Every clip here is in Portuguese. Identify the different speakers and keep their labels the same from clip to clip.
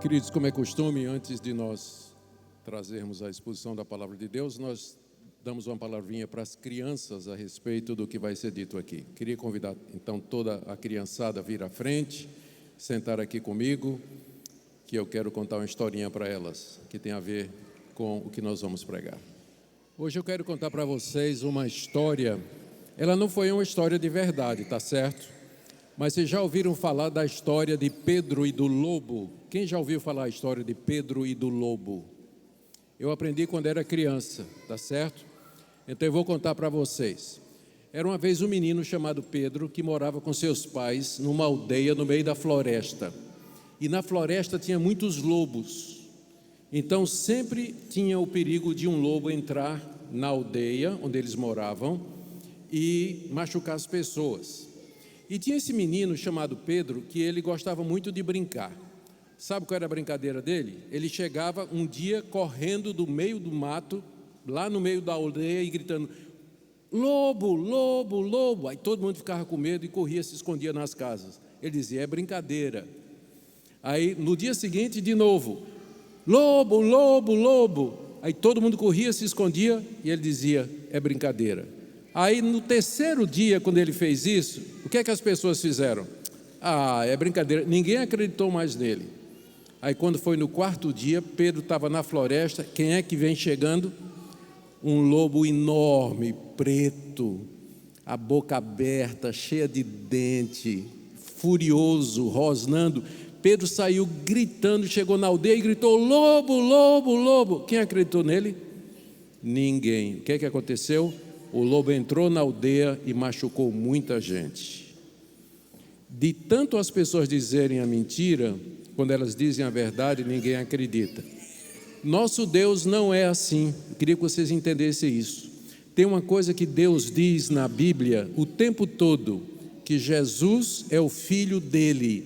Speaker 1: Queridos, como é costume, antes de nós trazermos a exposição da Palavra de Deus, nós damos uma palavrinha para as crianças a respeito do que vai ser dito aqui. Queria convidar, então, toda a criançada a vir à frente, sentar aqui comigo, que eu quero contar uma historinha para elas, que tem a ver com o que nós vamos pregar. Hoje eu quero contar para vocês uma história. Ela não foi uma história de verdade, tá certo? Mas vocês já ouviram falar da história de Pedro e do lobo? Quem já ouviu falar a história de Pedro e do lobo? Eu aprendi quando era criança, tá certo? Então eu vou contar para vocês. Era uma vez um menino chamado Pedro que morava com seus pais numa aldeia no meio da floresta. E na floresta tinha muitos lobos. Então sempre tinha o perigo de um lobo entrar na aldeia onde eles moravam e machucar as pessoas. E tinha esse menino chamado Pedro que ele gostava muito de brincar. Sabe qual era a brincadeira dele? Ele chegava um dia correndo do meio do mato, lá no meio da aldeia e gritando: lobo, lobo, lobo. Aí todo mundo ficava com medo e corria, se escondia nas casas. Ele dizia: é brincadeira. Aí no dia seguinte de novo: lobo, lobo, lobo. Aí todo mundo corria, se escondia e ele dizia: é brincadeira. Aí no terceiro dia, quando ele fez isso, o que é que as pessoas fizeram? Ah, é brincadeira. Ninguém acreditou mais nele. Aí quando foi no quarto dia, Pedro estava na floresta. Quem é que vem chegando? Um lobo enorme, preto, a boca aberta, cheia de dente, furioso, rosnando. Pedro saiu gritando, chegou na aldeia e gritou: lobo, lobo, lobo. Quem acreditou nele? Ninguém. O que é que aconteceu? O lobo entrou na aldeia e machucou muita gente. De tanto as pessoas dizerem a mentira, quando elas dizem a verdade, ninguém acredita. Nosso Deus não é assim. Eu queria que vocês entendessem isso. Tem uma coisa que Deus diz na Bíblia o tempo todo, que Jesus é o Filho dele.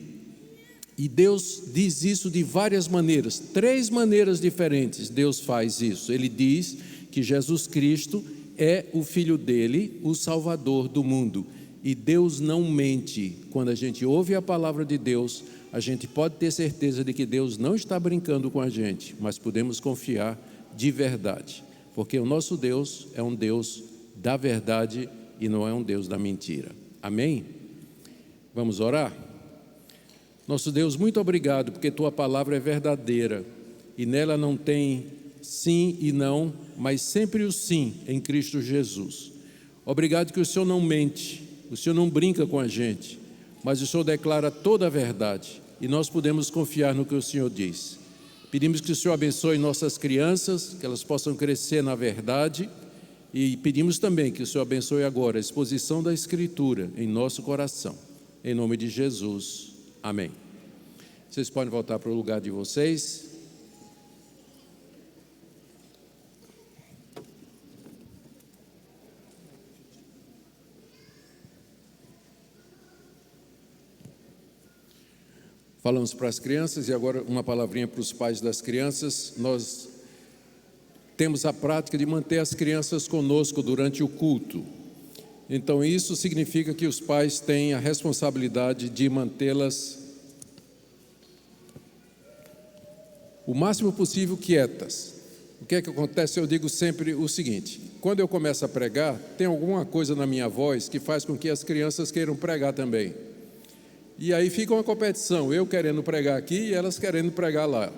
Speaker 1: E Deus diz isso de várias maneiras, 3 maneiras diferentes Deus faz isso. Ele diz que Jesus Cristo é o Filho dele, o Salvador do mundo. E Deus não mente. Quando a gente ouve a palavra de Deus, a gente pode ter certeza de que Deus não está brincando com a gente, mas podemos confiar de verdade, porque o nosso Deus é um Deus da verdade e não é um Deus da mentira. Amém? Vamos orar? Nosso Deus, muito obrigado, porque Tua palavra é verdadeira e nela não tem sim e não, mas sempre o sim em Cristo Jesus. Obrigado que o Senhor não mente, o Senhor não brinca com a gente, mas o Senhor declara toda a verdade e nós podemos confiar no que o Senhor diz. Pedimos que o Senhor abençoe nossas crianças, que elas possam crescer na verdade, e pedimos também que o Senhor abençoe agora a exposição da Escritura em nosso coração. Em nome de Jesus, amém. Vocês podem voltar para o lugar de vocês. Falamos para as crianças e agora uma palavrinha para os pais das crianças. Nós temos a prática de manter as crianças conosco durante o culto. Então isso significa que os pais têm a responsabilidade de mantê-las o máximo possível quietas. O que é que acontece? Eu digo sempre o seguinte: quando eu começo a pregar, tem alguma coisa na minha voz que faz com que as crianças queiram pregar também. E aí fica uma competição, eu querendo pregar aqui e elas querendo pregar lá.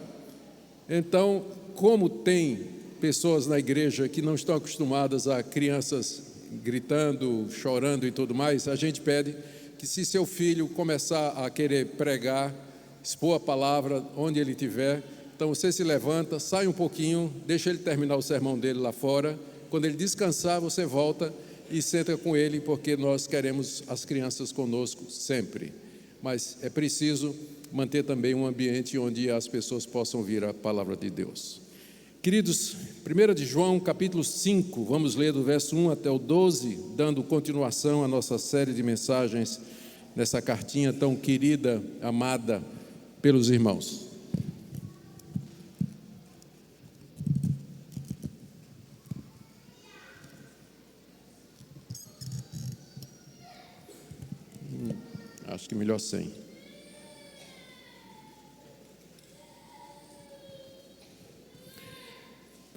Speaker 1: Então, como tem pessoas na igreja que não estão acostumadas a crianças gritando, chorando e tudo mais, a gente pede que, se seu filho começar a querer pregar, expor a palavra onde ele estiver, então você se levanta, sai um pouquinho, deixa ele terminar o sermão dele lá fora. Quando ele descansar, você volta e senta com ele, porque nós queremos as crianças conosco sempre. Mas é preciso manter também um ambiente onde as pessoas possam ouvir a palavra de Deus. Queridos, 1 de João, capítulo 5, vamos ler do verso 1 até o 12, dando continuação à nossa série de mensagens nessa cartinha tão querida, amada pelos irmãos. Acho que melhor sem.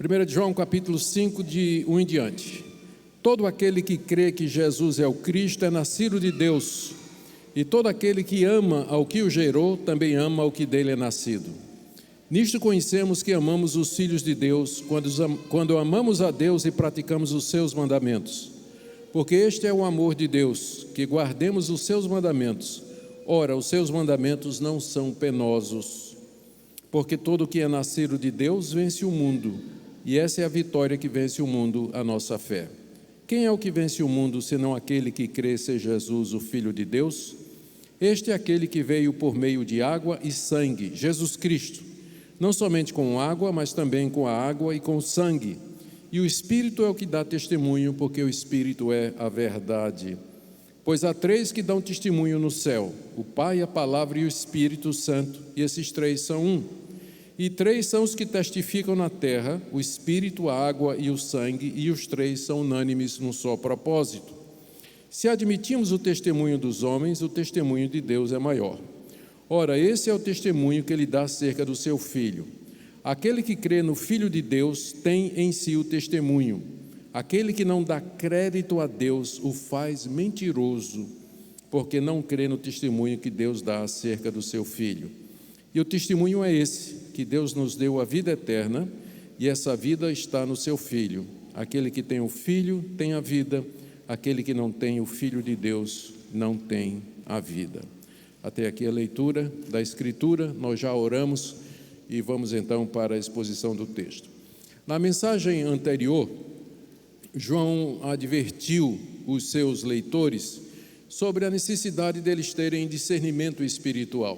Speaker 1: 1 João capítulo 5, de 1 em diante. Todo aquele que crê que Jesus é o Cristo é nascido de Deus, e todo aquele que ama ao que o gerou, também ama ao que dele é nascido. Nisto conhecemos que amamos os filhos de Deus, quando amamos a Deus e praticamos os seus mandamentos. Porque este é o amor de Deus, que guardemos os seus mandamentos. Ora, os seus mandamentos não são penosos. Porque todo o que é nascido de Deus vence o mundo, e essa é a vitória que vence o mundo, a nossa fé. Quem é o que vence o mundo, senão aquele que crê ser Jesus, o Filho de Deus? Este é aquele que veio por meio de água e sangue, Jesus Cristo. Não somente com água, mas também com a água e com sangue. E o Espírito é o que dá testemunho, porque o Espírito é a verdade. Pois há três que dão testemunho no céu: o Pai, a Palavra e o Espírito Santo, e esses três são um. E três são os que testificam na terra: o Espírito, a água e o sangue, e os três são unânimes num só propósito. Se admitimos o testemunho dos homens, o testemunho de Deus é maior. Ora, esse é o testemunho que ele dá acerca do seu Filho. Aquele que crê no Filho de Deus tem em si o testemunho. Aquele que não dá crédito a Deus o faz mentiroso, porque não crê no testemunho que Deus dá acerca do seu Filho. E o testemunho é esse, que Deus nos deu a vida eterna, e essa vida está no seu Filho. Aquele que tem o Filho tem a vida, aquele que não tem o Filho de Deus não tem a vida. Até aqui a leitura da Escritura, nós já oramos e vamos então para a exposição do texto. Na mensagem anterior, João advertiu os seus leitores sobre a necessidade deles terem discernimento espiritual,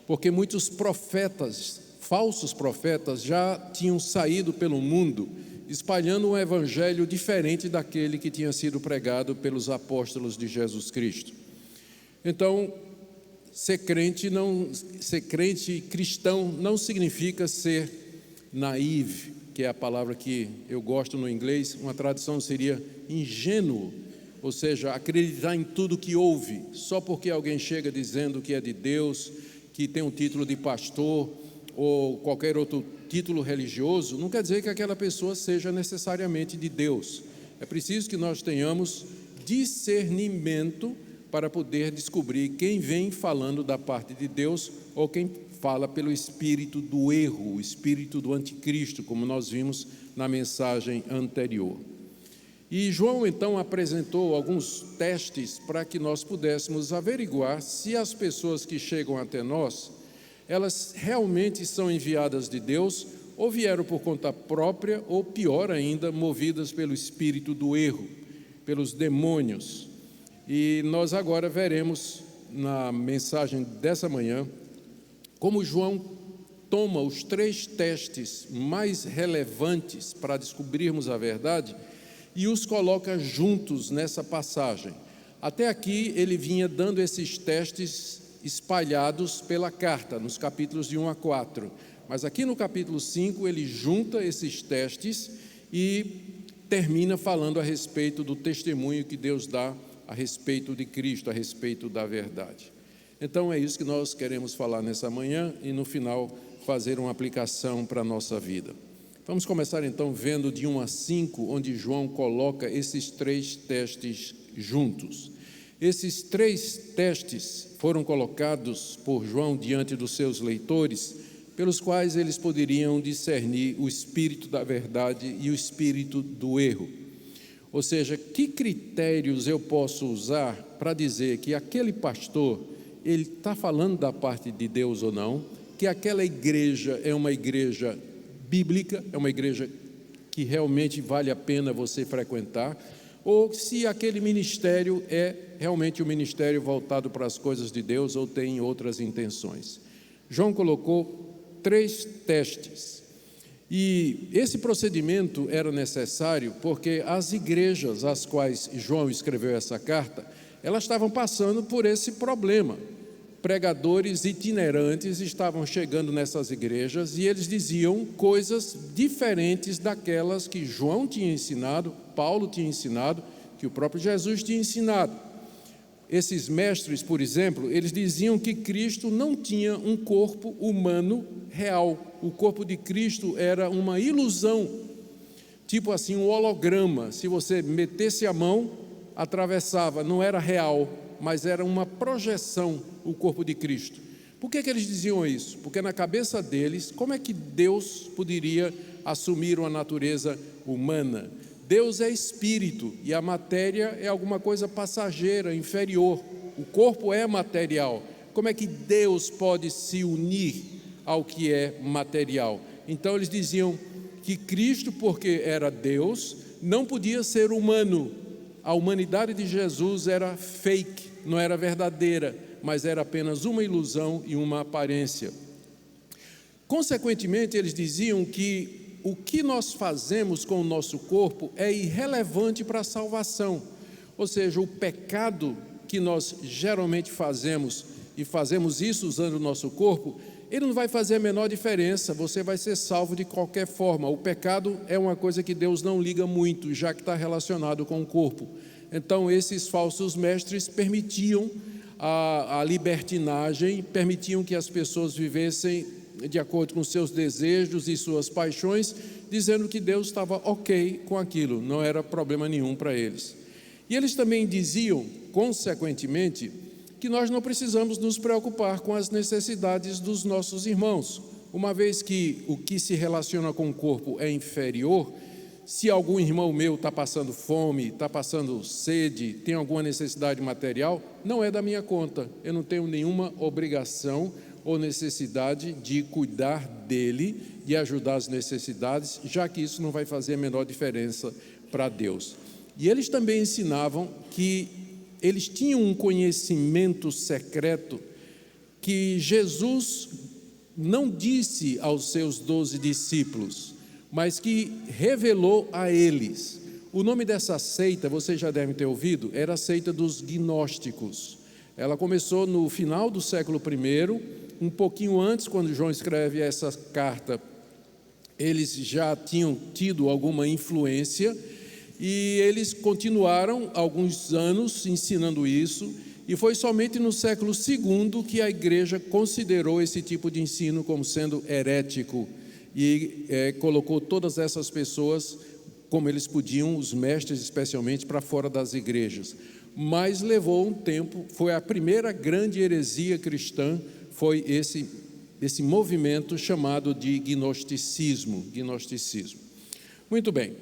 Speaker 1: porque muitos profetas, falsos profetas, já tinham saído pelo mundo espalhando um evangelho diferente daquele que tinha sido pregado pelos apóstolos de Jesus Cristo. Então, ser crente cristão não significa ser naive, que é a palavra que eu gosto no inglês. Uma tradução seria ingênuo, ou seja, acreditar em tudo que ouve, só porque alguém chega dizendo que é de Deus, que tem um título de pastor ou qualquer outro título religioso, não quer dizer que aquela pessoa seja necessariamente de Deus. É preciso que nós tenhamos discernimento para poder descobrir quem vem falando da parte de Deus ou quem fala pelo espírito do erro, o espírito do anticristo, como nós vimos na mensagem anterior. E João então apresentou alguns testes para que nós pudéssemos averiguar se as pessoas que chegam até nós, elas realmente são enviadas de Deus ou vieram por conta própria ou, pior ainda, movidas pelo espírito do erro, pelos demônios. E nós agora veremos na mensagem dessa manhã como João toma os três testes mais relevantes para descobrirmos a verdade e os coloca juntos nessa passagem. Até aqui ele vinha dando esses testes espalhados pela carta, nos capítulos de 1 a 4. Mas aqui no capítulo 5 ele junta esses testes e termina falando a respeito do testemunho que Deus dá a respeito de Cristo, a respeito da verdade. Então é isso que nós queremos falar nessa manhã e no final fazer uma aplicação para a nossa vida. Vamos começar então vendo de 1 a 5, onde João coloca esses três testes juntos. Esses três testes foram colocados por João diante dos seus leitores, pelos quais eles poderiam discernir o espírito da verdade e o espírito do erro. Ou seja, que critérios eu posso usar para dizer que aquele pastor, ele está falando da parte de Deus ou não, que aquela igreja é uma igreja bíblica, é uma igreja que realmente vale a pena você frequentar, ou se aquele ministério é realmente um ministério voltado para as coisas de Deus ou tem outras intenções. João colocou três testes. E esse procedimento era necessário porque as igrejas às quais João escreveu essa carta, elas estavam passando por esse problema. Pregadores itinerantes estavam chegando nessas igrejas e eles diziam coisas diferentes daquelas que João tinha ensinado, Paulo tinha ensinado, que o próprio Jesus tinha ensinado. Esses mestres, por exemplo, eles diziam que Cristo não tinha um corpo humano real. O corpo de Cristo era uma ilusão tipo assim, um holograma. Se você metesse a mão, atravessava, não era real, mas era uma projeção, o corpo de Cristo. Por que eles diziam isso? Porque na cabeça deles, como é que Deus poderia assumir uma natureza humana? Deus é espírito e a matéria é alguma coisa passageira, inferior. O corpo é material. Como é que Deus pode se unir ao que é material? Então eles diziam que Cristo, porque era Deus, não podia ser humano. A humanidade de Jesus era fake, não era verdadeira, mas era apenas uma ilusão e uma aparência. Consequentemente, eles diziam que o que nós fazemos com o nosso corpo é irrelevante para a salvação. Ou seja, o pecado que nós geralmente fazemos, e fazemos isso usando o nosso corpo, ele não vai fazer a menor diferença, você vai ser salvo de qualquer forma. O pecado é uma coisa que Deus não liga muito, já que está relacionado com o corpo. Então, esses falsos mestres permitiam a libertinagem, permitiam que as pessoas vivessem de acordo com seus desejos e suas paixões, dizendo que Deus estava ok com aquilo, não era problema nenhum para eles. E eles também diziam, consequentemente, que nós não precisamos nos preocupar com as necessidades dos nossos irmãos, uma vez que o que se relaciona com o corpo é inferior. Se algum irmão meu está passando fome, está passando sede, tem alguma necessidade material, não é da minha conta, eu não tenho nenhuma obrigação ou necessidade de cuidar dele, de ajudar as necessidades, já que isso não vai fazer a menor diferença para Deus. E eles também ensinavam que eles tinham um conhecimento secreto que Jesus não disse aos seus 12 discípulos, mas que revelou a eles. O nome dessa seita, vocês já devem ter ouvido, era a seita dos gnósticos. Ela começou no final do século I, um pouquinho antes, quando João escreve essa carta, eles já tinham tido alguma influência, e eles continuaram alguns anos ensinando isso, e foi somente no século II que a igreja considerou esse tipo de ensino como sendo herético, e colocou todas essas pessoas, como eles podiam, os mestres especialmente, para fora das igrejas. Mas levou um tempo, foi a primeira grande heresia cristã, foi esse movimento chamado de gnosticismo. Muito bem,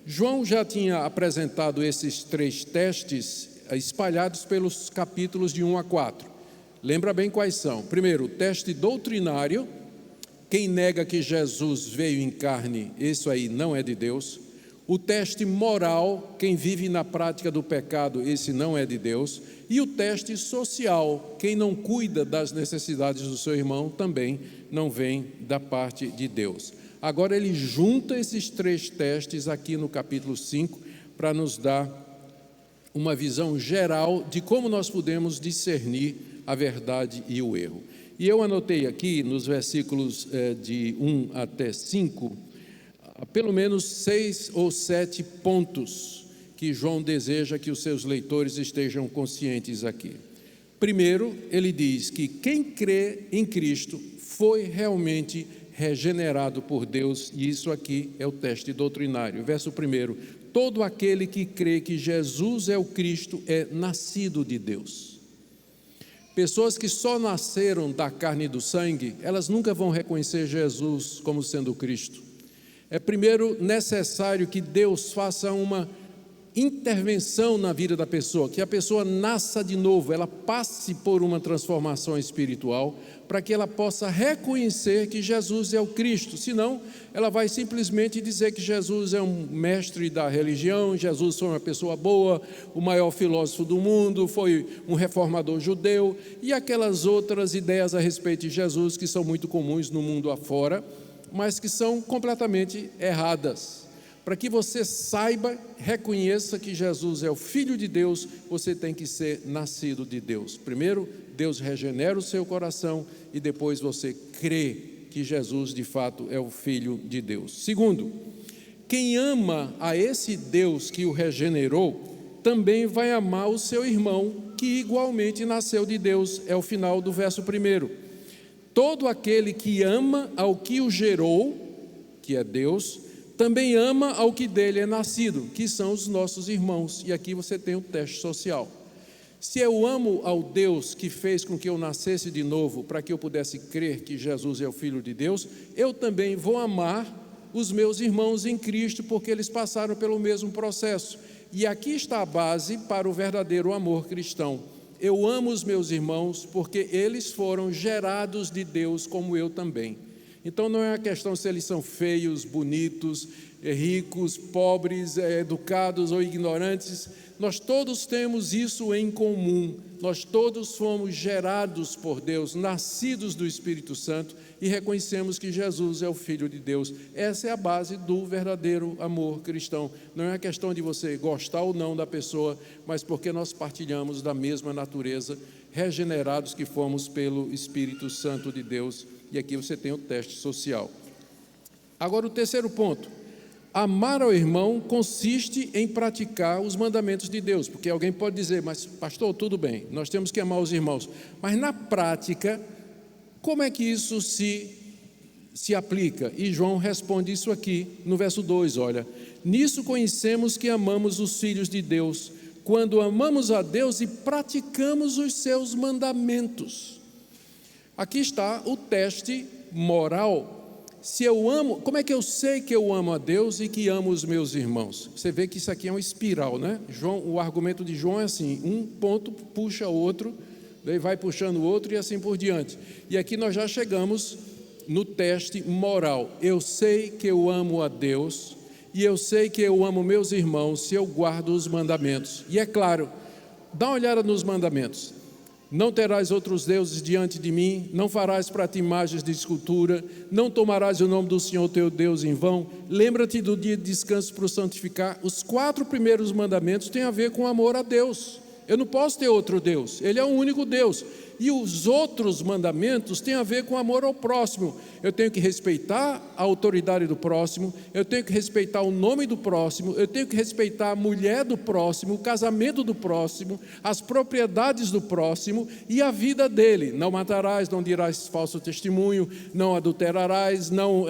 Speaker 1: João já tinha apresentado esses 3 testes espalhados pelos capítulos de 1 a 4. Lembra bem quais são? Primeiro, o teste doutrinário. Quem nega que Jesus veio em carne, isso aí não é de Deus. O teste moral, quem vive na prática do pecado, esse não é de Deus. E o teste social, quem não cuida das necessidades do seu irmão, também não vem da parte de Deus. Agora ele junta esses 3 testes aqui no capítulo 5, para nos dar uma visão geral de como nós podemos discernir a verdade e o erro. E eu anotei aqui, nos versículos de 1 até 5, pelo menos 6 ou 7 pontos que João deseja que os seus leitores estejam conscientes aqui. Primeiro, ele diz que quem crê em Cristo foi realmente regenerado por Deus, e isso aqui é o teste doutrinário. Verso 1: todo aquele que crê que Jesus é o Cristo é nascido de Deus. Pessoas que só nasceram da carne e do sangue, elas nunca vão reconhecer Jesus como sendo o Cristo. É primeiro necessário que Deus faça uma intervenção na vida da pessoa, que a pessoa nasça de novo, ela passe por uma transformação espiritual, para que ela possa reconhecer que Jesus é o Cristo. Senão, ela vai simplesmente dizer que Jesus é um mestre da religião, Jesus foi uma pessoa boa, o maior filósofo do mundo, foi um reformador judeu, e aquelas outras ideias a respeito de Jesus que são muito comuns no mundo afora, mas que são completamente erradas. Para que você saiba, reconheça que Jesus é o Filho de Deus, você tem que ser nascido de Deus. Primeiro, Deus regenera o seu coração e depois você crê que Jesus de fato é o Filho de Deus. Segundo, quem ama a esse Deus que o regenerou, também vai amar o seu irmão, que igualmente nasceu de Deus. É o final do verso 1. Todo aquele que ama ao que o gerou, que é Deus, também ama ao que dele é nascido, que são os nossos irmãos. E aqui você tem o teste social. Se eu amo ao Deus que fez com que eu nascesse de novo, para que eu pudesse crer que Jesus é o Filho de Deus, eu também vou amar os meus irmãos em Cristo, porque eles passaram pelo mesmo processo. E aqui está a base para o verdadeiro amor cristão. Eu amo os meus irmãos porque eles foram gerados de Deus como eu também. Então não é uma questão se eles são feios, bonitos, ricos, pobres, educados ou ignorantes. Nós todos temos isso em comum. Nós todos fomos gerados por Deus, nascidos do Espírito Santo, e reconhecemos que Jesus é o Filho de Deus. Essa é a base do verdadeiro amor cristão. Não é uma questão de você gostar ou não da pessoa, mas porque nós partilhamos da mesma natureza, regenerados que fomos pelo Espírito Santo de Deus. E aqui você tem o teste social. Agora o terceiro ponto. Amar ao irmão consiste em praticar os mandamentos de Deus, porque alguém pode dizer, mas pastor, tudo bem, nós temos que amar os irmãos, mas na prática, como é que isso se aplica? E João responde isso aqui no verso 2, olha, nisso conhecemos que amamos os filhos de Deus, quando amamos a Deus e praticamos os seus mandamentos. Aqui está o teste moral. Se eu amo, como é que eu sei que eu amo a Deus e que amo os meus irmãos? Você vê que isso aqui é uma espiral, né? O argumento de João é assim, um ponto puxa outro, daí vai puxando o outro e assim por diante. E aqui nós já chegamos no teste moral. Eu sei que eu amo a Deus e eu sei que eu amo meus irmãos se eu guardo os mandamentos. E é claro, dá uma olhada nos mandamentos. Não terás outros deuses diante de mim, não farás para ti imagens de escultura, não tomarás o nome do Senhor teu Deus em vão, lembra-te do dia de descanso para o santificar. Os 4 primeiros mandamentos têm a ver com amor a Deus. Eu não posso ter outro Deus, Ele é o único Deus. E os outros mandamentos têm a ver com amor ao próximo. Eu tenho que respeitar a autoridade do próximo, eu tenho que respeitar o nome do próximo, eu tenho que respeitar a mulher do próximo, o casamento do próximo, as propriedades do próximo e a vida dele. Não matarás, não dirás falso testemunho, não adulterarás, não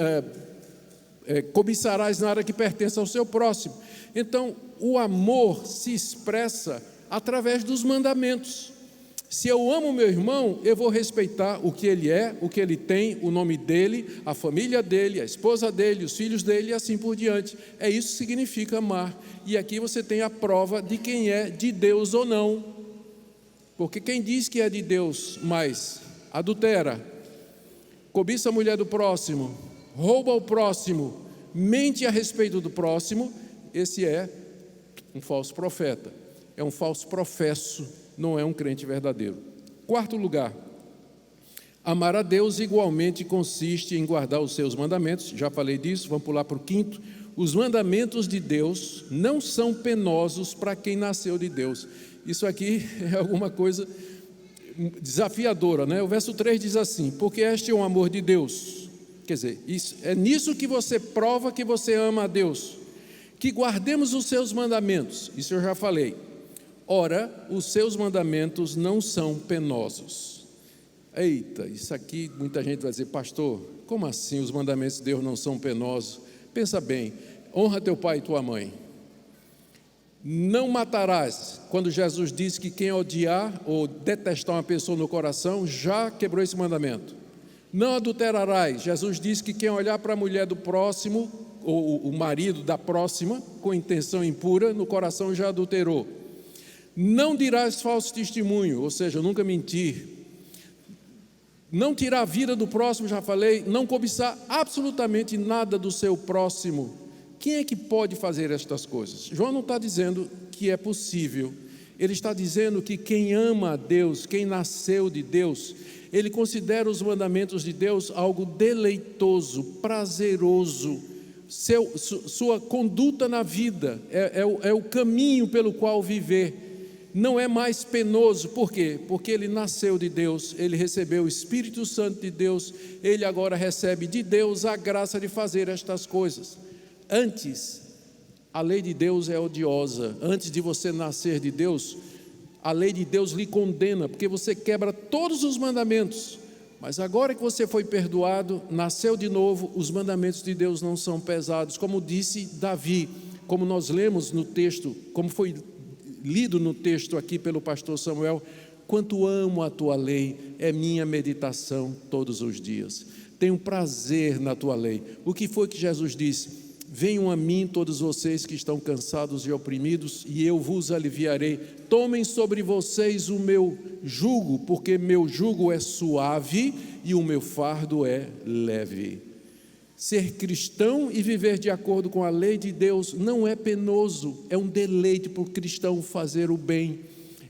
Speaker 1: cobiçarás nada que pertença ao seu próximo. Então, o amor se expressa através dos mandamentos. Se eu amo meu irmão, eu vou respeitar o que ele é, o que ele tem, o nome dele, a família dele, a esposa dele, os filhos dele e assim por diante. É isso que significa amar. E aqui você tem a prova de quem é de Deus ou não. Porque quem diz que é de Deus, mas adultera, cobiça a mulher do próximo, rouba o próximo, mente a respeito do próximo, esse é um falso profeta. É um falso professo, não é um crente verdadeiro. 4º lugar, amar a Deus igualmente consiste em guardar os seus mandamentos. Já falei disso, vamos pular para o 5º. Os mandamentos de Deus não são penosos para quem nasceu de Deus. Isso aqui é alguma coisa desafiadora, né? O verso 3 diz assim, porque este é o amor de Deus. Quer dizer, é nisso que você prova que você ama a Deus, que guardemos os seus mandamentos. Isso eu já falei. Ora, os seus mandamentos não são penosos. Eita, isso aqui muita gente vai dizer, pastor, como assim os mandamentos de Deus não são penosos? Pensa bem, honra teu pai e tua mãe. Não matarás, quando Jesus disse que quem odiar ou detestar uma pessoa no coração, já quebrou esse mandamento. Não adulterarás, Jesus disse que quem olhar para a mulher do próximo, ou o marido da próxima, com intenção impura, no coração já adulterou. Não dirás falso testemunho, ou seja, nunca mentir. Não tirar a vida do próximo, já falei. Não cobiçar absolutamente nada do seu próximo. Quem é que pode fazer estas coisas? João não está dizendo que é possível. Ele está dizendo que quem ama a Deus, quem nasceu de Deus, ele considera os mandamentos de Deus algo deleitoso, prazeroso. Sua conduta na vida é o caminho pelo qual viver. Não é mais penoso, por quê? Porque ele nasceu de Deus, ele recebeu o Espírito Santo de Deus, ele agora recebe de Deus a graça de fazer estas coisas. Antes, a lei de Deus é odiosa. Antes de você nascer de Deus, a lei de Deus lhe condena, porque você quebra todos os mandamentos. Mas agora que você foi perdoado, nasceu de novo, os mandamentos de Deus não são pesados. Como disse Davi, como nós lemos no texto, como foi lido no texto aqui pelo pastor Samuel: quanto amo a tua lei, é minha meditação todos os dias. Tenho prazer na tua lei. O que foi que Jesus disse? Venham a mim todos vocês que estão cansados e oprimidos, e eu vos aliviarei. Tomem sobre vocês o meu jugo, porque meu jugo é suave e o meu fardo é leve. Ser cristão e viver de acordo com a lei de Deus não é penoso, é um deleite para o cristão fazer o bem.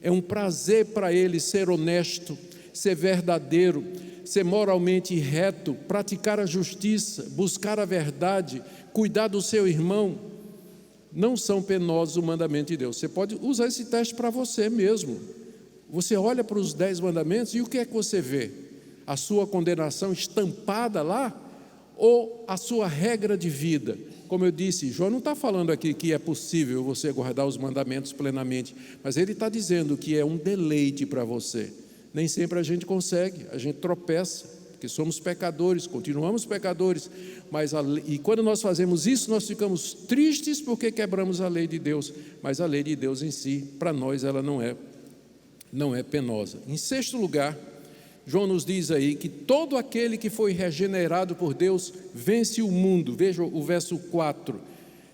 Speaker 1: É um prazer para ele ser honesto, ser verdadeiro, ser moralmente reto, praticar a justiça, buscar a verdade, cuidar do seu irmão. Não são penosos o mandamento de Deus. Você pode usar esse teste para você mesmo. Você olha para os 10 mandamentos e o que é que você vê? A sua condenação estampada lá? Ou a sua regra de vida? Como eu disse, João não está falando aqui que é possível você guardar os mandamentos plenamente, mas ele está dizendo que é um deleite para você. Nem sempre a gente consegue, a gente tropeça, porque somos pecadores, continuamos pecadores, e quando nós fazemos isso, nós ficamos tristes porque quebramos a lei de Deus, mas a lei de Deus em si, para nós, ela não é penosa. Em sexto lugar, João nos diz aí que todo aquele que foi regenerado por Deus vence o mundo. Veja o verso 4.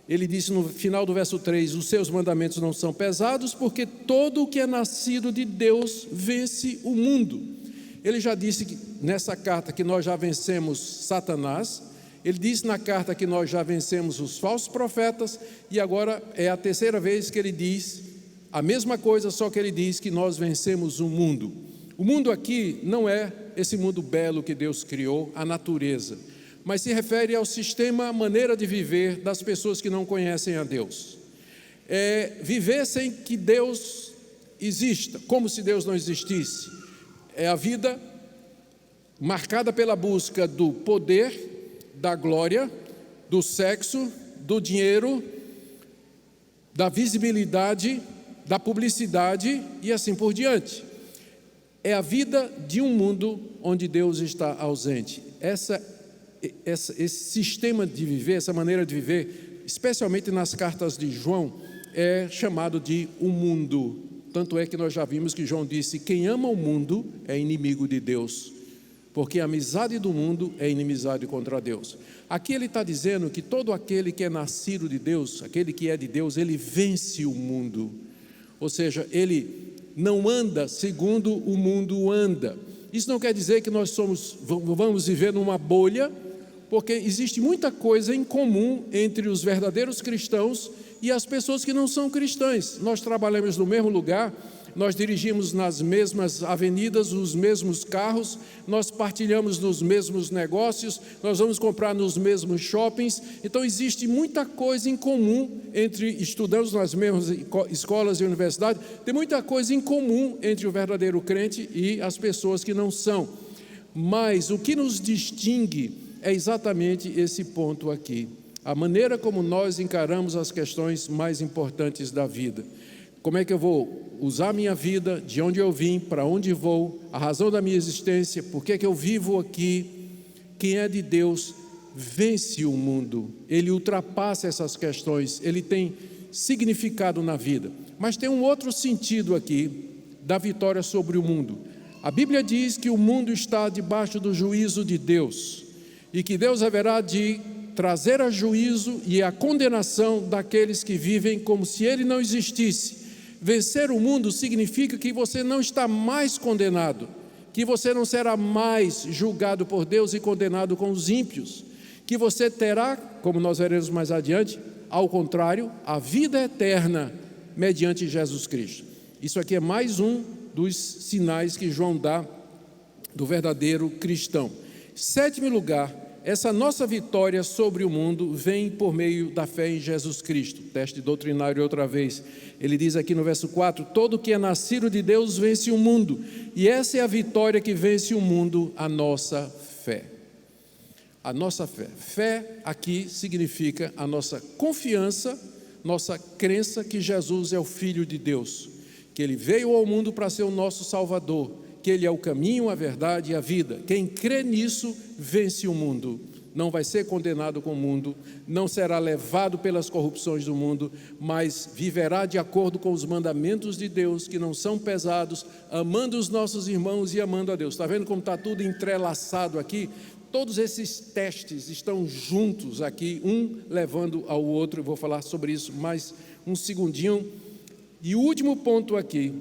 Speaker 1: Ele disse no final do verso 3: os seus mandamentos não são pesados, porque todo o que é nascido de Deus vence o mundo. Ele já disse que, nessa carta, que nós já vencemos Satanás. Ele disse na carta que nós já vencemos os falsos profetas. E agora é a terceira vez que ele diz a mesma coisa, só que ele diz que nós vencemos o mundo. O mundo aqui não é esse mundo belo que Deus criou, a natureza, mas se refere ao sistema, a maneira de viver das pessoas que não conhecem a Deus. É viver sem que Deus exista, como se Deus não existisse. É a vida marcada pela busca do poder, da glória, do sexo, do dinheiro, da visibilidade, da publicidade e assim por diante. É a vida de um mundo onde Deus está ausente. Esse sistema de viver, essa maneira de viver, especialmente nas cartas de João, é chamado de o mundo. Tanto é que nós já vimos que João disse: quem ama o mundo é inimigo de Deus, porque a amizade do mundo é inimizade contra Deus. Aqui ele está dizendo que todo aquele que é nascido de Deus, aquele que é de Deus, ele vence o mundo. Ou seja, ele não anda segundo o mundo anda. Isso não quer dizer que nós vamos viver numa bolha, porque existe muita coisa em comum entre os verdadeiros cristãos e as pessoas que não são cristãs. Nós trabalhamos no mesmo lugar, nós dirigimos nas mesmas avenidas, os mesmos carros, nós partilhamos nos mesmos negócios, nós vamos comprar nos mesmos shoppings. Então existe muita coisa em comum entre estudantes nas mesmas escolas e universidades. Tem muita coisa em comum entre o verdadeiro crente e as pessoas que não são. Mas o que nos distingue é exatamente esse ponto aqui: a maneira como nós encaramos as questões mais importantes da vida. Como é que eu vou usar a minha vida, de onde eu vim, para onde vou, a razão da minha existência, por que eu vivo aqui. Quem é de Deus vence o mundo, ele ultrapassa essas questões, ele tem significado na vida. Mas tem um outro sentido aqui da vitória sobre o mundo. A Bíblia diz que o mundo está debaixo do juízo de Deus, e que Deus haverá de trazer a juízo e a condenação daqueles que vivem como se ele não existisse. Vencer o mundo significa que você não está mais condenado, que você não será mais julgado por Deus e condenado com os ímpios, que você terá, como nós veremos mais adiante, ao contrário, a vida eterna mediante Jesus Cristo. Isso aqui é mais um dos sinais que João dá do verdadeiro cristão. Sétimo lugar, essa nossa vitória sobre o mundo vem por meio da fé em Jesus Cristo. Teste doutrinário outra vez. Ele diz aqui no verso 4: todo que é nascido de Deus vence o mundo. E essa é a vitória que vence o mundo, a nossa fé. A nossa fé. Fé aqui significa a nossa confiança, nossa crença que Jesus é o Filho de Deus, que Ele veio ao mundo para ser o nosso Salvador, que Ele é o caminho, a verdade e a vida. Quem crê nisso vence o mundo. Não vai ser condenado com o mundo, não será levado pelas corrupções do mundo, mas viverá de acordo com os mandamentos de Deus, que não são pesados, amando os nossos irmãos e amando a Deus. Está vendo como está tudo entrelaçado aqui? Todos esses testes estão juntos aqui, um levando ao outro. Eu vou falar sobre isso mais um segundinho. E o último ponto aqui,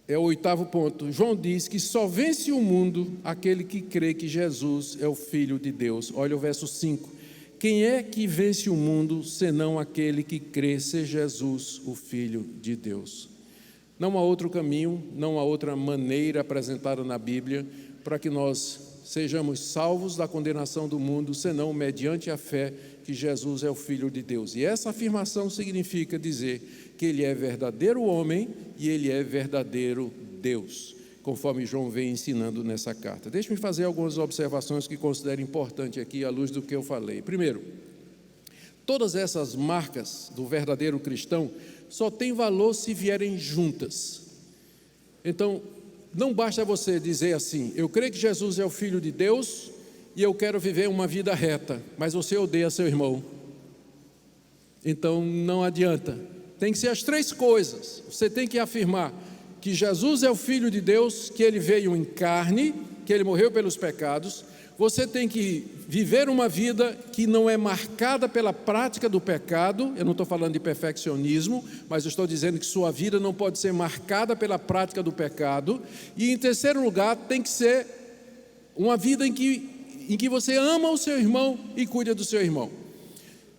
Speaker 1: é o 8º ponto. João diz que só vence o mundo aquele que crê que Jesus é o Filho de Deus. Olha o verso 5. Quem é que vence o mundo, senão aquele que crê ser Jesus o Filho de Deus? Não há outro caminho, não há outra maneira apresentada na Bíblia para que nós sejamos salvos da condenação do mundo, senão mediante a fé que Jesus é o Filho de Deus. E essa afirmação significa dizer que Ele é verdadeiro homem e Ele é verdadeiro Deus, conforme João vem ensinando nessa carta. Deixe-me fazer algumas observações que considero importante aqui à luz do que eu falei. Primeiro, todas essas marcas do verdadeiro cristão só têm valor se vierem juntas. Então, não basta você dizer assim: eu creio que Jesus é o Filho de Deus e eu quero viver uma vida reta, mas você odeia seu irmão. Então não adianta. Tem que ser as três coisas. Você tem que afirmar que Jesus é o Filho de Deus, que Ele veio em carne, que Ele morreu pelos pecados. Você tem que viver uma vida que não é marcada pela prática do pecado. Eu não estou falando de perfeccionismo, mas eu estou dizendo que sua vida não pode ser marcada pela prática do pecado. E em terceiro lugar, tem que ser uma vida em que você ama o seu irmão e cuida do seu irmão.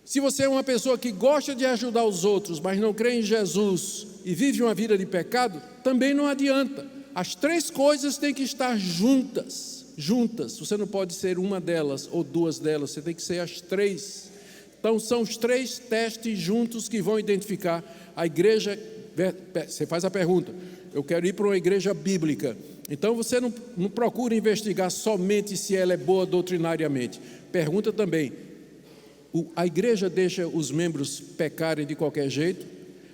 Speaker 1: Se você é uma pessoa que gosta de ajudar os outros, mas não crê em Jesus e vive uma vida de pecado, também não adianta. As três coisas têm que estar juntas. Você não pode ser uma delas ou duas delas, você tem que ser as três. Então são os três testes juntos que vão identificar a igreja. Você faz a pergunta: eu quero ir para uma igreja bíblica. Então você não procura investigar somente se ela é boa doutrinariamente. Pergunta também: a igreja deixa os membros pecarem de qualquer jeito?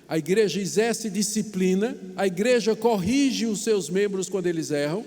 Speaker 1: A igreja exerce disciplina? A igreja corrige os seus membros quando eles erram?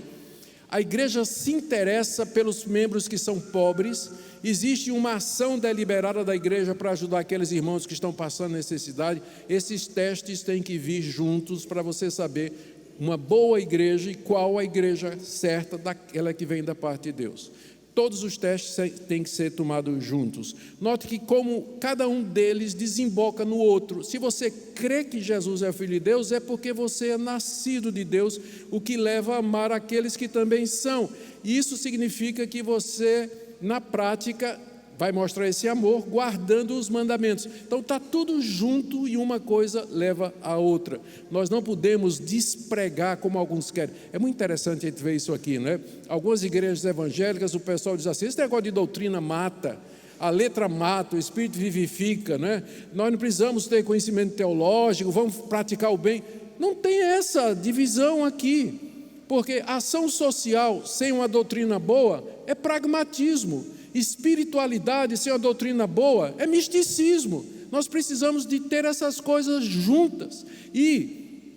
Speaker 1: A igreja se interessa pelos membros que são pobres? Existe uma ação deliberada da igreja para ajudar aqueles irmãos que estão passando necessidade? Esses testes têm que vir juntos para você saber uma boa igreja e qual a igreja certa, daquela que vem da parte de Deus. Todos os testes têm que ser tomados juntos. Note que como cada um deles desemboca no outro. Se você crê que Jesus é o Filho de Deus, é porque você é nascido de Deus, o que leva a amar aqueles que também são. E isso significa que você, na prática, vai mostrar esse amor guardando os mandamentos. Então está tudo junto e uma coisa leva a outra. Nós não podemos despregar como alguns querem. É muito interessante a gente ver isso aqui, né? Algumas igrejas evangélicas, o pessoal diz assim: esse negócio de doutrina mata, a letra mata, o Espírito vivifica, né? Nós não precisamos ter conhecimento teológico, vamos praticar o bem. Não tem essa divisão aqui, porque ação social sem uma doutrina boa é pragmatismo. Espiritualidade sem uma doutrina boa é misticismo. Nós precisamos de ter essas coisas juntas. E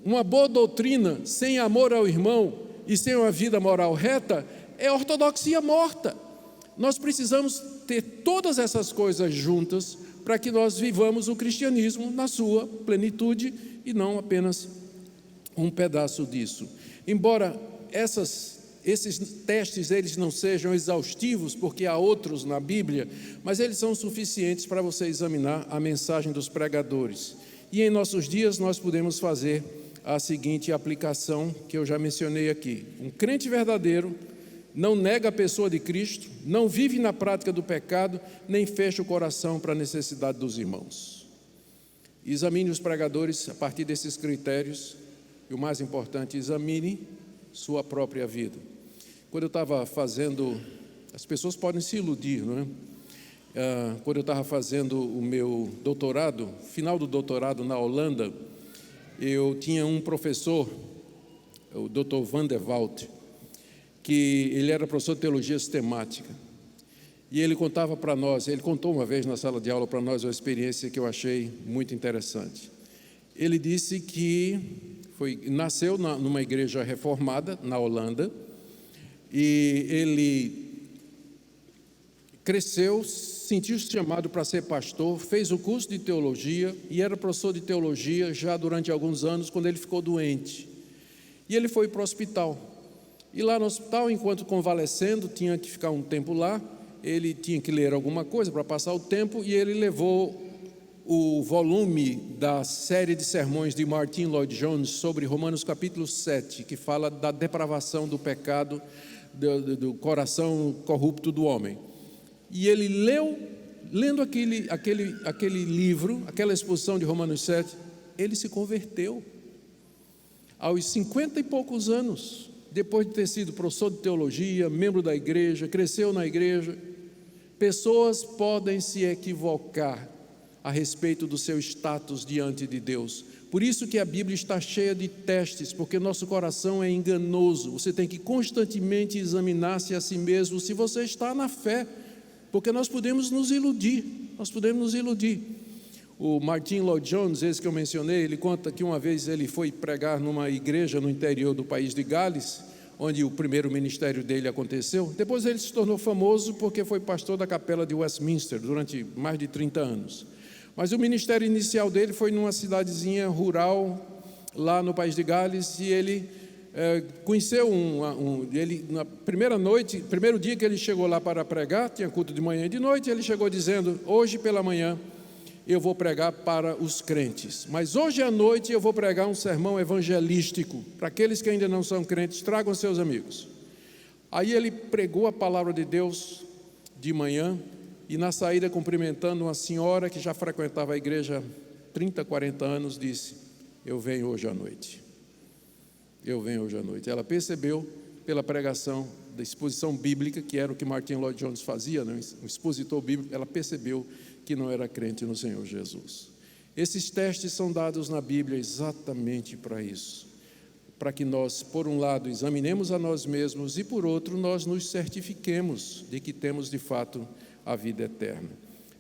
Speaker 1: uma boa doutrina sem amor ao irmão e sem uma vida moral reta é ortodoxia morta. Nós precisamos ter todas essas coisas juntas para que nós vivamos o cristianismo na sua plenitude e não apenas um pedaço disso. Embora esses testes eles não sejam exaustivos, porque há outros na Bíblia, mas eles são suficientes para você examinar a mensagem dos pregadores. E em nossos dias nós podemos fazer a seguinte aplicação que eu já mencionei aqui: um crente verdadeiro não nega a pessoa de Cristo, não vive na prática do pecado, nem fecha o coração para a necessidade dos irmãos. Examine os pregadores a partir desses critérios, e o mais importante, examine sua própria vida. Quando eu estava fazendo, as pessoas podem se iludir, não é? Quando eu estava fazendo o meu doutorado, final do doutorado na Holanda, eu tinha um professor, o Dr. Van der Walt, que ele era professor de teologia sistemática. E ele contava para nós, ele contou uma vez na sala de aula para nós uma experiência que eu achei muito interessante. Ele disse que Nasceu numa igreja reformada na Holanda, e ele cresceu, sentiu-se chamado para ser pastor, fez o curso de teologia e era professor de teologia já durante alguns anos, quando ele ficou doente. E ele foi para o hospital. E lá no hospital, enquanto convalescendo, tinha que ficar um tempo lá, ele tinha que ler alguma coisa para passar o tempo, e ele levou o volume da série de sermões de Martin Lloyd-Jones sobre Romanos capítulo 7, que fala da depravação do pecado, do coração corrupto do homem. E ele lendo aquele livro, aquela exposição de Romanos 7, ele se converteu. Aos 50 e poucos anos, depois de ter sido professor de teologia, membro da igreja, cresceu na igreja. Pessoas podem se equivocar a respeito do seu status diante de Deus. Por isso que a Bíblia está cheia de testes, porque nosso coração é enganoso. Você tem que constantemente examinar-se a si mesmo, se você está na fé, porque nós podemos nos iludir. O Martin Lloyd-Jones, esse que eu mencionei, ele conta que uma vez ele foi pregar numa igreja no interior do país de Gales, onde o primeiro ministério dele aconteceu. Depois ele se tornou famoso porque foi pastor da capela de Westminster durante mais de 30 anos. Mas o ministério inicial dele foi numa cidadezinha rural, lá no país de Gales, e ele conheceu ele na primeiro dia que ele chegou lá para pregar, tinha culto de manhã e de noite, ele chegou dizendo: hoje pela manhã eu vou pregar para os crentes, mas hoje à noite eu vou pregar um sermão evangelístico, para aqueles que ainda não são crentes, tragam seus amigos. Aí ele pregou a palavra de Deus de manhã, e na saída, cumprimentando uma senhora que já frequentava a igreja há 30, 40 anos, disse: eu venho hoje à noite. Ela percebeu pela pregação da exposição bíblica, que era o que Martin Lloyd-Jones fazia, né? Um expositor bíblico, ela percebeu que não era crente no Senhor Jesus. Esses testes são dados na Bíblia exatamente para isso, para que nós, por um lado, examinemos a nós mesmos, e por outro, nós nos certifiquemos de que temos de fato a vida eterna.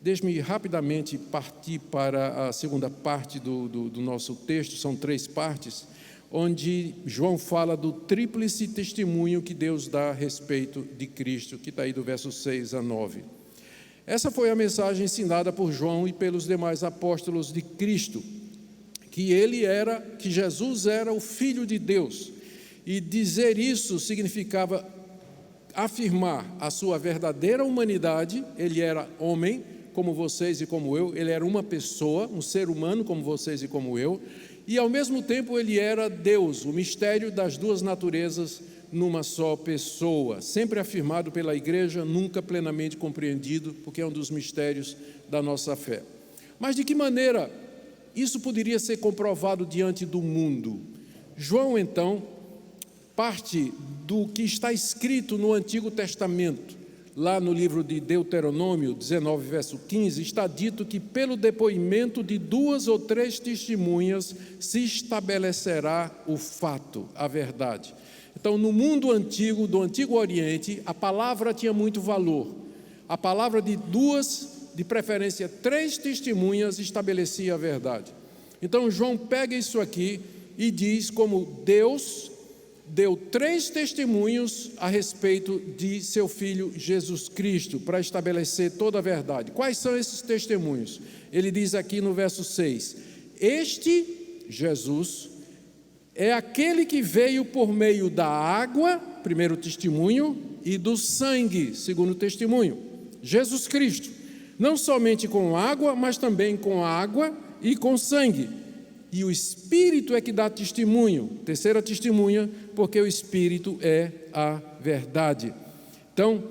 Speaker 1: Deixe-me rapidamente partir para a segunda parte do nosso texto, são 3 partes, onde João fala do tríplice testemunho que Deus dá a respeito de Cristo, que está aí do verso 6 a 9. Essa foi a mensagem ensinada por João e pelos demais apóstolos de Cristo, que Jesus era o Filho de Deus, e dizer isso significava afirmar a sua verdadeira humanidade. Ele era homem, como vocês e como eu, ele era uma pessoa, um ser humano como vocês e como eu, e ao mesmo tempo ele era Deus, o mistério das duas naturezas numa só pessoa, sempre afirmado pela igreja, nunca plenamente compreendido, porque é um dos mistérios da nossa fé. Mas de que maneira isso poderia ser comprovado diante do mundo? João, então, parte do que está escrito no Antigo Testamento. Lá no livro de Deuteronômio 19, verso 15, está dito que pelo depoimento de 2 ou 3 testemunhas se estabelecerá o fato, a verdade. Então, no mundo antigo, do Antigo Oriente, a palavra tinha muito valor. A palavra de 2, de preferência 3 testemunhas estabelecia a verdade. Então, João pega isso aqui e diz como Deus deu 3 testemunhos a respeito de seu Filho Jesus Cristo, para estabelecer toda a verdade. Quais são esses testemunhos? Ele diz aqui no verso 6, este Jesus é aquele que veio por meio da água, primeiro testemunho, e do sangue, segundo testemunho. Jesus Cristo, não somente com água, mas também com água e com sangue. E o Espírito é que dá testemunho, terceira testemunha, porque o Espírito é a verdade. Então,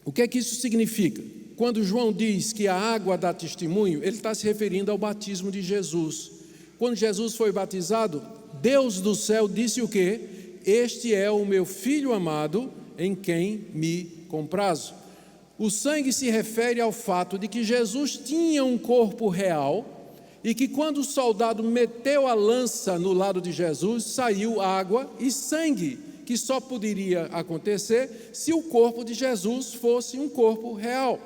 Speaker 1: o que é que isso significa? Quando João diz que a água dá testemunho, ele está se referindo ao batismo de Jesus. Quando Jesus foi batizado, Deus do céu disse o quê? Este é o meu Filho amado, em quem me comprazo. O sangue se refere ao fato de que Jesus tinha um corpo real, e que quando o soldado meteu a lança no lado de Jesus, saiu água e sangue, que só poderia acontecer se o corpo de Jesus fosse um corpo real.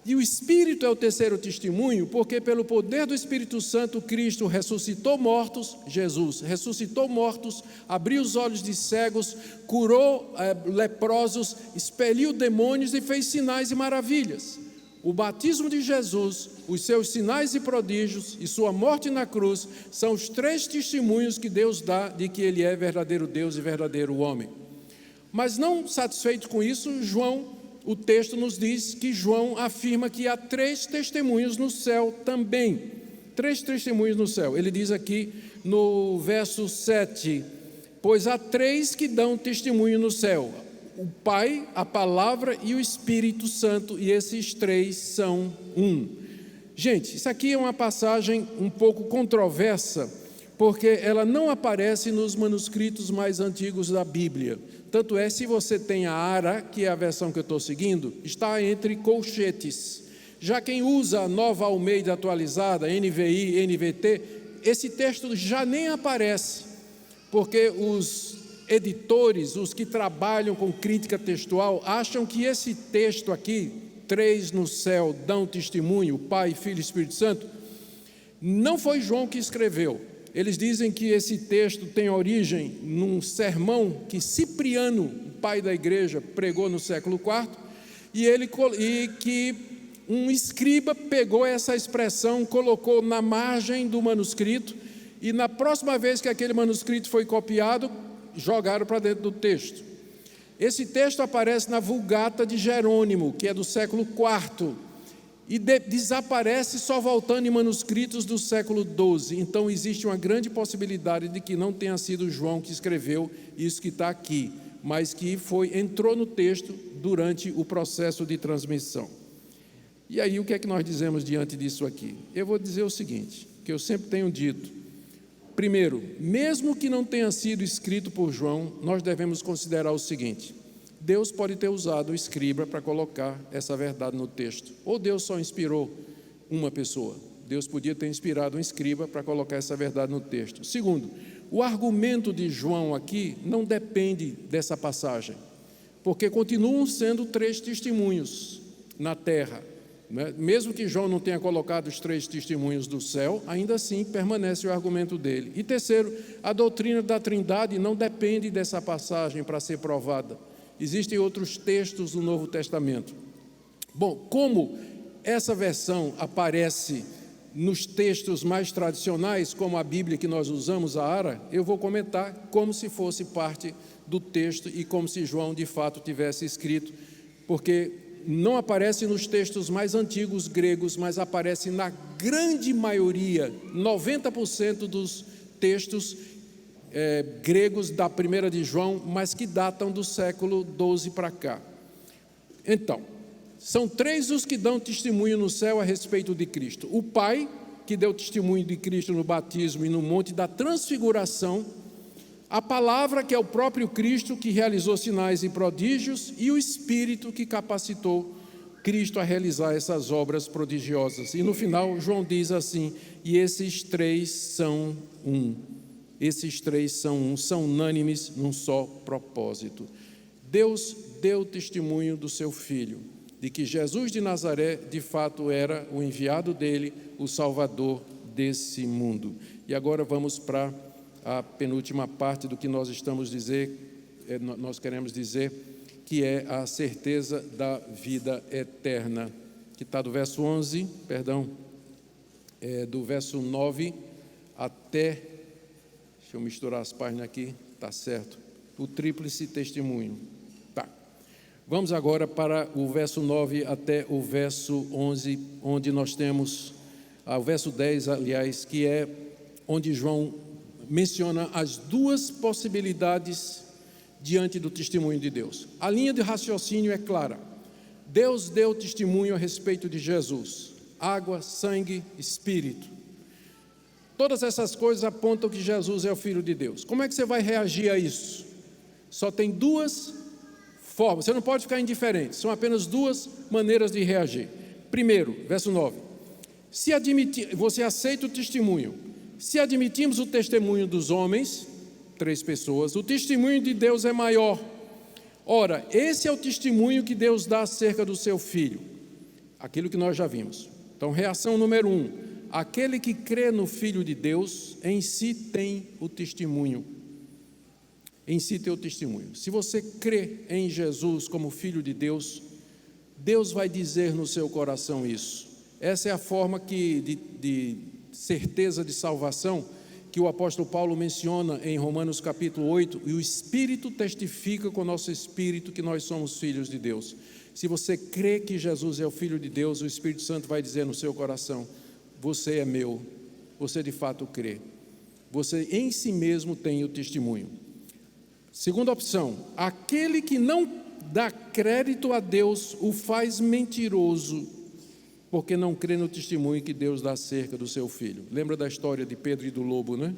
Speaker 1: E o Espírito é o terceiro testemunho, porque pelo poder do Espírito Santo, Cristo ressuscitou mortos, Jesus ressuscitou mortos, abriu os olhos de cegos, curou leprosos, expeliu demônios e fez sinais e maravilhas. O batismo de Jesus, os seus sinais e prodígios e sua morte na cruz são os três testemunhos que Deus dá de que Ele é verdadeiro Deus e verdadeiro homem. Mas não satisfeito com isso, o texto nos diz que João afirma que há três testemunhos no céu também. Três testemunhos no céu. Ele diz aqui no verso 7, pois há três que dão testemunho no céu: o Pai, a Palavra e o Espírito Santo, e esses três são um. Gente, isso aqui é uma passagem um pouco controversa, porque ela não aparece nos manuscritos mais antigos da Bíblia. Tanto é, se você tem a ARA, que é a versão que eu estou seguindo, está entre colchetes. Já quem usa a Nova Almeida atualizada, NVI, NVT, esse texto já nem aparece, porque os editores, os que trabalham com crítica textual, acham que esse texto aqui, três no céu dão testemunho, Pai, Filho e Espírito Santo, não foi João que escreveu. Eles dizem que esse texto tem origem num sermão que Cipriano, o pai da igreja, pregou no século IV, e que um escriba pegou essa expressão, colocou na margem do manuscrito, e na próxima vez que aquele manuscrito foi copiado, jogaram para dentro do texto. Esse texto aparece na Vulgata de Jerônimo, que é do século IV, e desaparece só voltando em manuscritos do século XII. Então existe uma grande possibilidade de que não tenha sido João que escreveu isso que está aqui, mas que entrou no texto durante o processo de transmissão. E aí o que é que nós dizemos diante disso aqui? Eu vou dizer o seguinte, que eu sempre tenho dito. Primeiro, mesmo que não tenha sido escrito por João, nós devemos considerar o seguinte: Deus pode ter usado o escriba para colocar essa verdade no texto. Ou Deus só inspirou uma pessoa. Deus podia ter inspirado um escriba para colocar essa verdade no texto. Segundo, o argumento de João aqui não depende dessa passagem, porque continuam sendo três testemunhos na terra. Mesmo que João não tenha colocado os três testemunhos do céu, ainda assim permanece o argumento dele. E terceiro, a doutrina da Trindade não depende dessa passagem para ser provada. Existem outros textos do Novo Testamento. Bom, como essa versão aparece nos textos mais tradicionais, como a Bíblia que nós usamos, a ARA, eu vou comentar como se fosse parte do texto e como se João de fato tivesse escrito, porque não aparece nos textos mais antigos gregos, mas aparece na grande maioria, 90% dos textos gregos da primeira de João, mas que datam do século XII para cá. Então, são três os que dão testemunho no céu a respeito de Cristo: o Pai, que deu testemunho de Cristo no batismo e no monte da transfiguração; a Palavra, que é o próprio Cristo, que realizou sinais e prodígios; e o Espírito, que capacitou Cristo a realizar essas obras prodigiosas. E no final, João diz assim: e esses três são um. Esses três são um, são unânimes num só propósito. Deus deu testemunho do seu Filho, de que Jesus de Nazaré, de fato, era o enviado dele, o Salvador desse mundo. E agora vamos para a penúltima parte do que nós nós queremos dizer, que é a certeza da vida eterna, que está do verso 11, do verso 9 até... Deixa eu misturar as páginas aqui, está certo. O tríplice testemunho. Tá. Vamos agora para o verso 9 até o verso 11, onde nós temos, o verso 10, aliás, que é onde João menciona as duas possibilidades diante do testemunho de Deus. A linha de raciocínio é clara. Deus deu testemunho a respeito de Jesus: água, sangue, espírito. Todas essas coisas apontam que Jesus é o Filho de Deus. Como é que você vai reagir a isso? Só tem duas formas, você não pode ficar indiferente, são apenas duas maneiras de reagir. Primeiro, verso 9: você aceita o testemunho. Se admitimos o testemunho dos homens, três pessoas, o testemunho de Deus é maior. Ora, esse é o testemunho que Deus dá acerca do seu Filho. Aquilo que nós já vimos. Então, reação número 1. Aquele que crê no Filho de Deus, em si tem o testemunho. Em si tem o testemunho. Se você crê em Jesus como Filho de Deus, Deus vai dizer no seu coração isso. Essa é a forma de certeza de salvação que o apóstolo Paulo menciona em Romanos capítulo 8, e o Espírito testifica com o nosso espírito que nós somos filhos de Deus. Se você crê que Jesus é o Filho de Deus, o Espírito Santo vai dizer no seu coração: você é meu, você de fato crê. Você em si mesmo tem o testemunho. Segunda opção, aquele que não dá crédito a Deus o faz mentiroso, porque não crê no testemunho que Deus dá acerca do seu Filho. Lembra da história de Pedro e do lobo, né?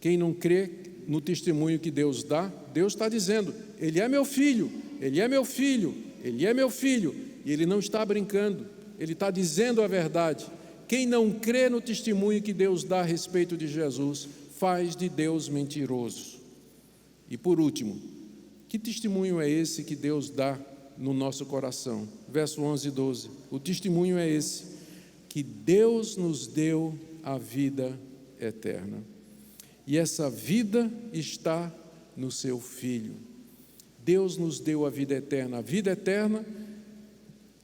Speaker 1: Quem não crê no testemunho que Deus dá, Deus está dizendo: ele é meu filho, ele é meu filho, ele é meu filho, e ele não está brincando, ele está dizendo a verdade. Quem não crê no testemunho que Deus dá a respeito de Jesus, faz de Deus mentiroso. E por último, que testemunho é esse que Deus dá no nosso coração? Verso 11 e 12, o testemunho é esse, que Deus nos deu a vida eterna, e essa vida está no seu Filho. Deus nos deu a vida eterna. A vida eterna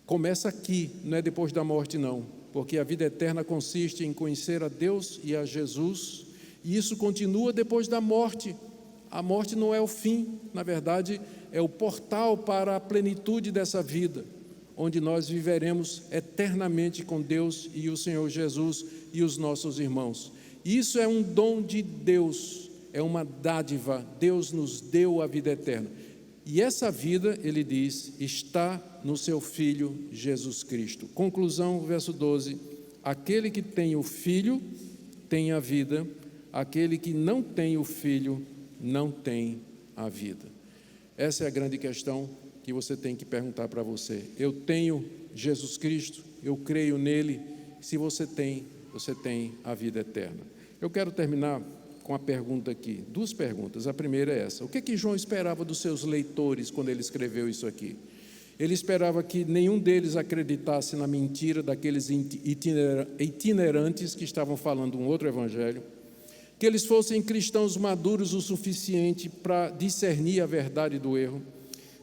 Speaker 1: começa aqui, não é depois da morte não, porque a vida eterna consiste em conhecer a Deus e a Jesus, e isso continua depois da morte. A morte não é o fim, na verdade, é o portal para a plenitude dessa vida, onde nós viveremos eternamente com Deus e o Senhor Jesus e os nossos irmãos. Isso é um dom de Deus, é uma dádiva. Deus nos deu a vida eterna. E essa vida, ele diz, está no seu Filho Jesus Cristo. Conclusão, verso 12: aquele que tem o Filho tem a vida, aquele que não tem o Filho não tem a vida. Essa é a grande questão que você tem que perguntar para você. Eu tenho Jesus Cristo, eu creio nele. Se você tem a vida eterna. Eu quero terminar com a pergunta aqui, duas perguntas. A primeira é essa: o que João esperava dos seus leitores quando ele escreveu isso aqui? Ele esperava que nenhum deles acreditasse na mentira daqueles itinerantes que estavam falando um outro evangelho, que eles fossem cristãos maduros o suficiente para discernir a verdade do erro.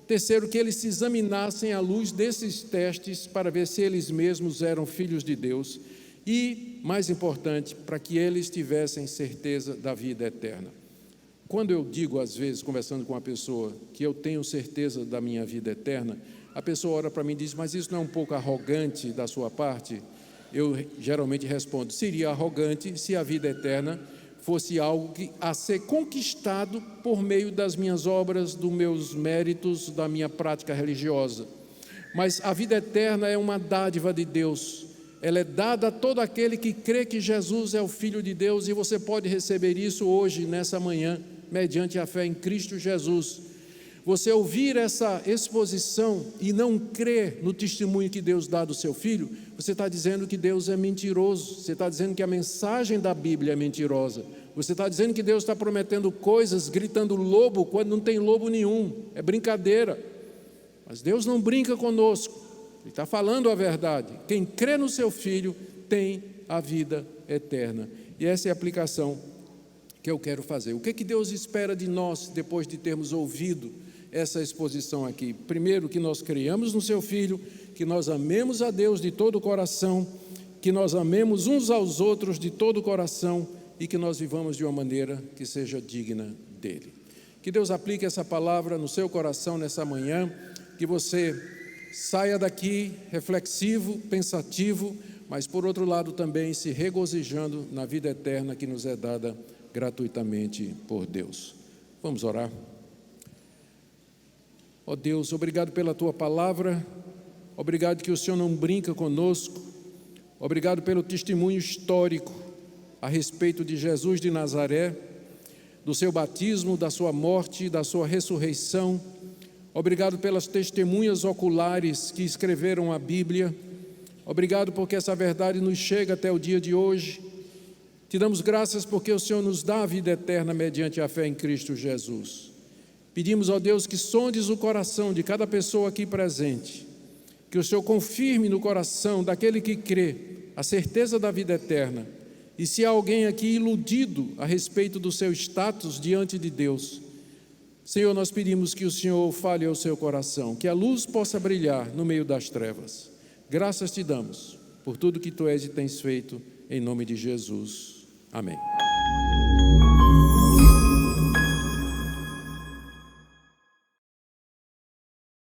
Speaker 1: Terceiro, que eles se examinassem à luz desses testes para ver se eles mesmos eram filhos de Deus. E, mais importante, para que eles tivessem certeza da vida eterna. Quando eu digo, às vezes, conversando com uma pessoa, que eu tenho certeza da minha vida eterna, a pessoa olha para mim e diz: mas isso não é um pouco arrogante da sua parte? Eu geralmente respondo: seria arrogante se a vida eterna fosse algo a ser conquistado por meio das minhas obras, dos meus méritos, da minha prática religiosa. Mas a vida eterna é uma dádiva de Deus. Ela é dada a todo aquele que crê que Jesus é o Filho de Deus, e você pode receber isso hoje, nessa manhã, mediante a fé em Cristo Jesus. Você ouvir essa exposição e não crer no testemunho que Deus dá do seu Filho, você está dizendo que Deus é mentiroso, você está dizendo que a mensagem da Bíblia é mentirosa, você está dizendo que Deus está prometendo coisas, gritando lobo, quando não tem lobo nenhum, é brincadeira. Mas Deus não brinca conosco, Ele está falando a verdade. Quem crê no seu Filho tem a vida eterna. E essa é a aplicação que eu quero fazer. O que Deus espera de nós depois de termos ouvido essa exposição aqui? Primeiro, que nós creiamos no seu Filho, que nós amemos a Deus de todo o coração, que nós amemos uns aos outros de todo o coração e que nós vivamos de uma maneira que seja digna dele. Que Deus aplique essa palavra no seu coração nessa manhã, que você saia daqui reflexivo, pensativo, mas por outro lado também se regozijando na vida eterna que nos é dada gratuitamente por Deus. Vamos orar. Ó Deus, obrigado pela Tua palavra, obrigado que o Senhor não brinca conosco, obrigado pelo testemunho histórico a respeito de Jesus de Nazaré, do seu batismo, da sua morte, da sua ressurreição. Obrigado pelas testemunhas oculares que escreveram a Bíblia. Obrigado porque essa verdade nos chega até o dia de hoje. Te damos graças porque o Senhor nos dá a vida eterna mediante a fé em Cristo Jesus. Pedimos, ó Deus, que sondes o coração de cada pessoa aqui presente, que o Senhor confirme no coração daquele que crê a certeza da vida eterna. E se há alguém aqui iludido a respeito do seu status diante de Deus, Senhor, nós pedimos que o Senhor fale ao seu coração, que a luz possa brilhar no meio das trevas. Graças te damos por tudo que tu és e tens feito, em nome de Jesus. Amém.